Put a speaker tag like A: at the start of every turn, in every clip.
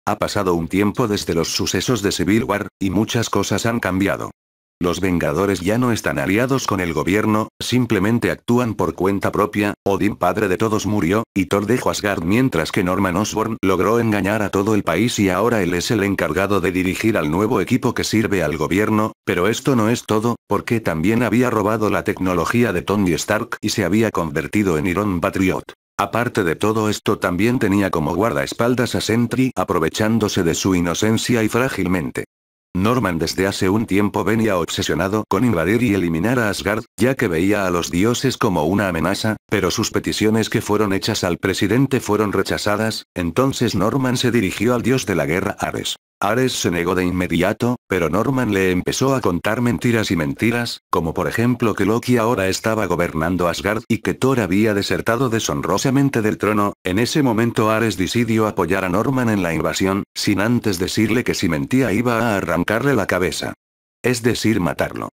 A: Ha pasado un tiempo desde los sucesos de Civil War, y muchas cosas han cambiado. Los Vengadores ya no están aliados con el gobierno, simplemente actúan por cuenta propia. Odín, padre de todos, murió, y Thor dejó Asgard mientras que Norman Osborn logró engañar a todo el país y ahora él es el encargado de dirigir al nuevo equipo que sirve al gobierno, pero esto no es todo, porque también había robado la tecnología de Tony Stark y se había convertido en Iron Patriot. Aparte de todo esto también tenía como guardaespaldas a Sentry aprovechándose de su inocencia y frágilmente. Norman desde hace un tiempo venía obsesionado con invadir y eliminar a Asgard, ya que veía a los dioses como una amenaza, pero sus peticiones que fueron hechas al presidente fueron rechazadas, entonces Norman se dirigió al dios de la guerra Ares. Ares se negó de inmediato, pero Norman le empezó a contar mentiras y mentiras, como por ejemplo que Loki ahora estaba gobernando Asgard y que Thor había desertado deshonrosamente del trono. En ese momento Ares decidió apoyar a Norman en la invasión, sin antes decirle que si mentía iba a arrancarle la cabeza. Es decir, matarlo.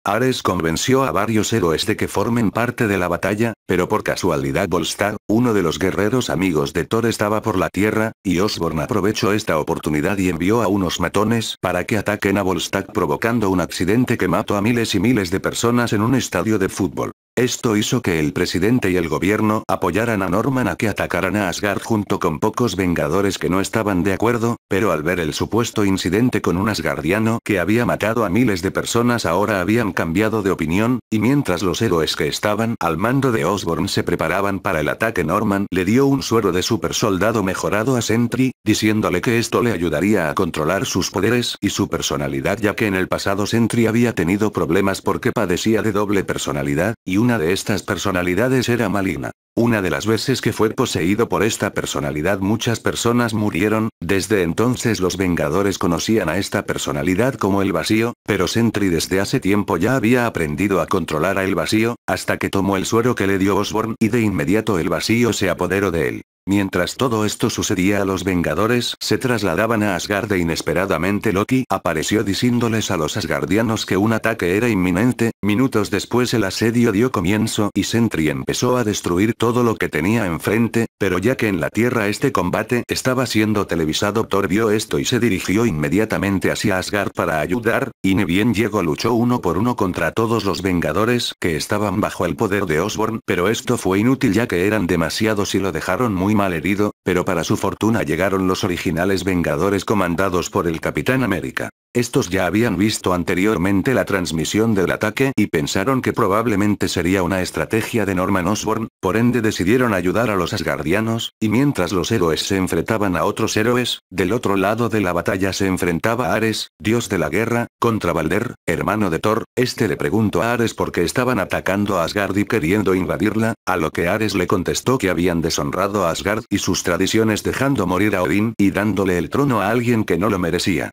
A: Ares convenció a varios héroes de que formen parte de la batalla, pero por casualidad Volstagg, uno de los guerreros amigos de Thor, estaba por la tierra, y Osborn aprovechó esta oportunidad y envió a unos matones para que ataquen a Volstagg provocando un accidente que mató a miles y miles de personas en un estadio de fútbol. Esto hizo que el presidente y el gobierno apoyaran a Norman a que atacaran a Asgard junto con pocos vengadores que no estaban de acuerdo, pero al ver el supuesto incidente con un asgardiano que había matado a miles de personas ahora habían cambiado de opinión, y mientras los héroes que estaban al mando de Osborn se preparaban para el ataque, Norman le dio un suero de super soldado mejorado a Sentry, diciéndole que esto le ayudaría a controlar sus poderes y su personalidad, ya que en el pasado Sentry había tenido problemas porque padecía de doble personalidad, y una de estas personalidades era maligna. Una de las veces que fue poseído por esta personalidad muchas personas murieron, desde entonces los Vengadores conocían a esta personalidad como el Vacío, pero Sentry desde hace tiempo ya había aprendido a controlar a el Vacío, hasta que tomó el suero que le dio Osborn y de inmediato el Vacío se apoderó de él. Mientras todo esto sucedía, los Vengadores se trasladaban a Asgard e inesperadamente Loki apareció diciéndoles a los asgardianos que un ataque era inminente. Minutos después el asedio dio comienzo y Sentry empezó a destruir todo lo que tenía enfrente, pero ya que en la Tierra este combate estaba siendo televisado, Thor vio esto y se dirigió inmediatamente hacia Asgard para ayudar, y ni bien llegó luchó uno por uno contra todos los Vengadores que estaban bajo el poder de Osborn, pero esto fue inútil ya que eran demasiados y lo dejaron muy mal herido, pero para su fortuna llegaron los originales Vengadores comandados por el Capitán América. Estos ya habían visto anteriormente la transmisión del ataque y pensaron que probablemente sería una estrategia de Norman Osborn, por ende decidieron ayudar a los asgardianos, y mientras los héroes se enfrentaban a otros héroes, del otro lado de la batalla se enfrentaba Ares, dios de la guerra, contra Balder, hermano de Thor. Este le preguntó a Ares por qué estaban atacando a Asgard y queriendo invadirla, a lo que Ares le contestó que habían deshonrado a Asgard y sus tradiciones dejando morir a Odín y dándole el trono a alguien que no lo merecía.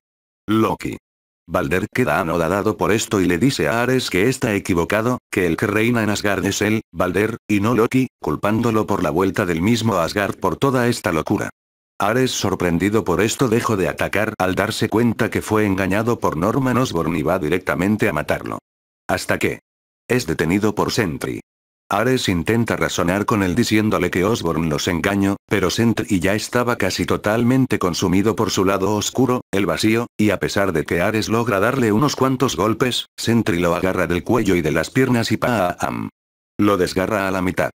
A: Loki. Balder queda anodadado por esto y le dice a Ares que está equivocado, que el que reina en Asgard es él, Balder, y no Loki, culpándolo por la vuelta del mismo a Asgard por toda esta locura. Ares, sorprendido por esto, dejó de atacar al darse cuenta que fue engañado por Norman Osborn y va directamente a matarlo. Hasta que es detenido por Sentry. Ares intenta razonar con él diciéndole que Osborn los engañó, pero Sentry ya estaba casi totalmente consumido por su lado oscuro, el Vacío, y a pesar de que Ares logra darle unos cuantos golpes, Sentry lo agarra del cuello y de las piernas y ¡pam! Lo desgarra a la mitad.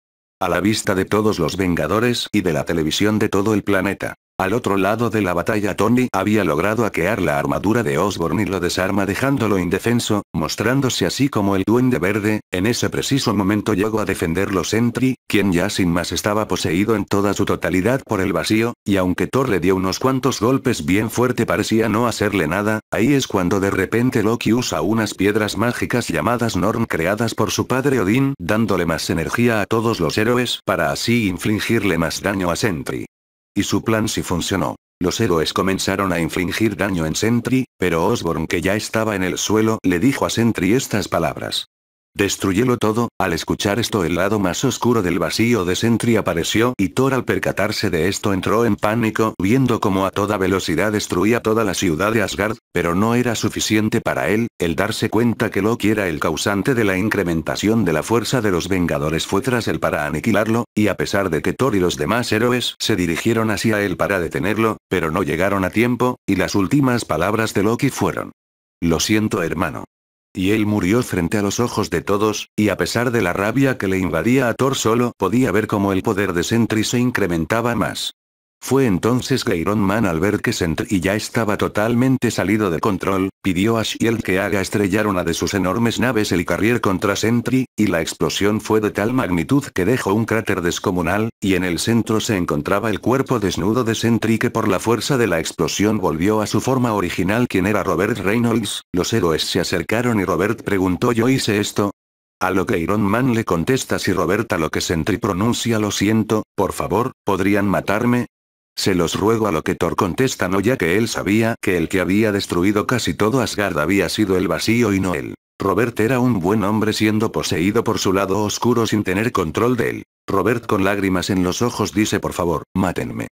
A: A la vista de todos los Vengadores y de la televisión de todo el planeta. Al otro lado de la batalla, Tony había logrado hackear la armadura de Osborn y lo desarma dejándolo indefenso, mostrándose así como el Duende Verde. En ese preciso momento llegó a defenderlo Sentry, quien ya sin más estaba poseído en toda su totalidad por el Vacío, y aunque Thor le dio unos cuantos golpes bien fuerte parecía no hacerle nada. Ahí es cuando de repente Loki usa unas piedras mágicas llamadas Norn creadas por su padre Odín, dándole más energía a todos los héroes para así infligirle más daño a Sentry. Y su plan sí funcionó. Los héroes comenzaron a infligir daño en Sentry, pero Osborn, que ya estaba en el suelo, le dijo a Sentry estas palabras. Destrúyelo todo. Al escuchar esto, el lado más oscuro del vacío de Sentry apareció y Thor, al percatarse de esto, entró en pánico, viendo cómo a toda velocidad destruía toda la ciudad de Asgard, pero no era suficiente para él. El darse cuenta que Loki era el causante de la incrementación de la fuerza de los Vengadores fue tras él para aniquilarlo, y a pesar de que Thor y los demás héroes se dirigieron hacia él para detenerlo, pero no llegaron a tiempo, y las últimas palabras de Loki fueron: "Lo siento, hermano". Y él murió frente a los ojos de todos, y a pesar de la rabia que le invadía a Thor, solo podía ver cómo el poder de Sentry se incrementaba más. Fue entonces que Iron Man, al ver que Sentry ya estaba totalmente salido de control, pidió a Shield que haga estrellar una de sus enormes naves Helicarrier contra Sentry, y la explosión fue de tal magnitud que dejó un cráter descomunal, y en el centro se encontraba el cuerpo desnudo de Sentry, que por la fuerza de la explosión volvió a su forma original, quien era Robert Reynolds. Los héroes se acercaron y Robert preguntó: ¿yo hice esto? A lo que Iron Man le contesta: si Robert, a lo que Sentry pronuncia: lo siento, por favor, ¿podrían matarme? Se los ruego, a lo que Thor contesta: no, ya que él sabía que el que había destruido casi todo Asgard había sido el vacío y no él. Robert era un buen hombre siendo poseído por su lado oscuro sin tener control de él. Robert, con lágrimas en los ojos, dice: por favor, mátenme.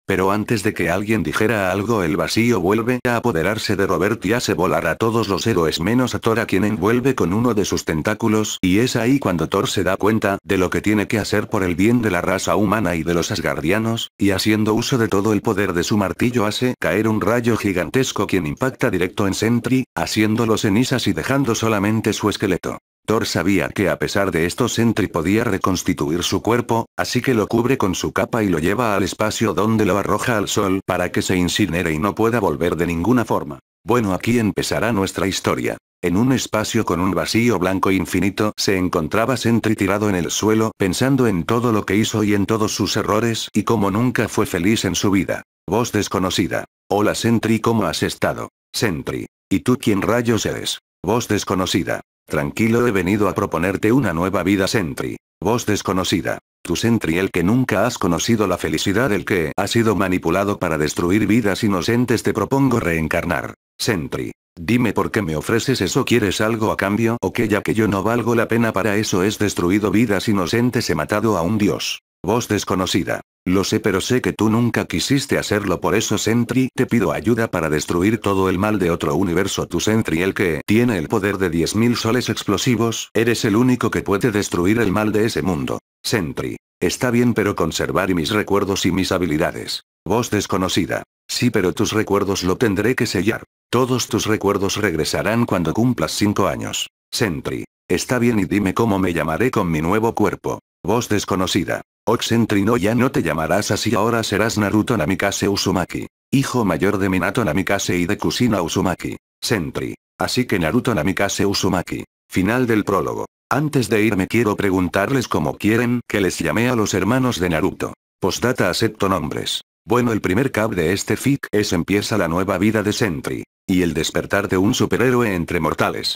A: Pero antes de que alguien dijera algo, el vacío vuelve a apoderarse de Robert y hace volar a todos los héroes menos a Thor, a quien envuelve con uno de sus tentáculos, y es ahí cuando Thor se da cuenta de lo que tiene que hacer por el bien de la raza humana y de los asgardianos, y haciendo uso de todo el poder de su martillo hace caer un rayo gigantesco, quien impacta directo en Sentry, haciéndolo cenizas y dejando solamente su esqueleto. Thor sabía que a pesar de esto Sentry podía reconstituir su cuerpo, así que lo cubre con su capa y lo lleva al espacio, donde lo arroja al sol para que se incinere y no pueda volver de ninguna forma. Bueno, aquí empezará nuestra historia. En un espacio con un vacío blanco infinito se encontraba Sentry tirado en el suelo, pensando en todo lo que hizo y en todos sus errores, y como nunca fue feliz en su vida. Voz desconocida. Hola Sentry, ¿cómo has estado? Sentry. ¿Y tú quién rayos eres? Voz desconocida. Tranquilo, he venido a proponerte una nueva vida Sentry. Voz desconocida. Tu Sentry, el que nunca has conocido la felicidad, el que ha sido manipulado para destruir vidas inocentes, te propongo reencarnar. Sentry. Dime por qué me ofreces eso, ¿quieres algo a cambio o que ya que yo no valgo la pena para eso? He destruido vidas inocentes, he matado a un dios. Voz desconocida. Lo sé, pero sé que tú nunca quisiste hacerlo, por eso Sentry, te pido ayuda para destruir todo el mal de otro universo. Tu Sentry, el que tiene el poder de 10.000 soles explosivos, eres el único que puede destruir el mal de ese mundo. Sentry. Está bien, pero conservar mis recuerdos y mis habilidades. Voz desconocida. Sí, pero tus recuerdos lo tendré que sellar. Todos tus recuerdos regresarán cuando cumplas 5 años. Sentry. Está bien, y dime cómo me llamaré con mi nuevo cuerpo. Voz desconocida. Sentry, no, ya no te llamarás así, ahora serás Naruto Namikaze Uzumaki. Hijo mayor de Minato Namikaze y de Kushina Uzumaki. Sentry. Así que Naruto Namikaze Uzumaki. Final del prólogo. Antes de irme quiero preguntarles cómo quieren que les llame a los hermanos de Naruto. Postdata, acepto nombres. Bueno, el primer cap de este fic es: empieza la nueva vida de Sentry. Y el despertar de un superhéroe entre mortales.